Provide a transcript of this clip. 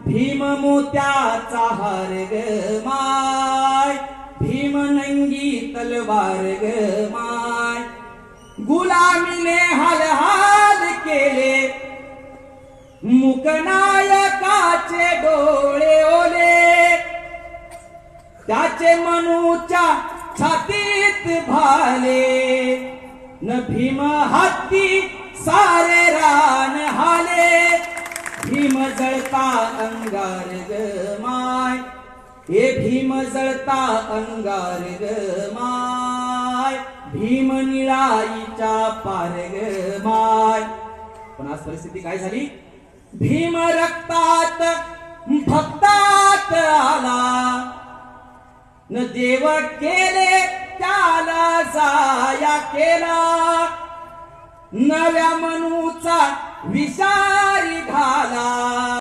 भीम मोत्याचा हार ग माय, भीम नंगी तलवार ग माय, गुलामीने हाल हाल केले, मुकनायकाचे डोळे ओले, त्याचे मनूच्या छातीत भाले, न भीम हत्ती सारे रान हाले, भीम जळता अंगार ग माय, हे भीम जळता अंगार ग माय, भीम निळाईच्या पार ग माय. पण आज परिस्थिती काय झाली? भीम रक्तात भक्तात आला, न देव केले त्याला जाया केला, नव्या मनूचा विषारी घाला.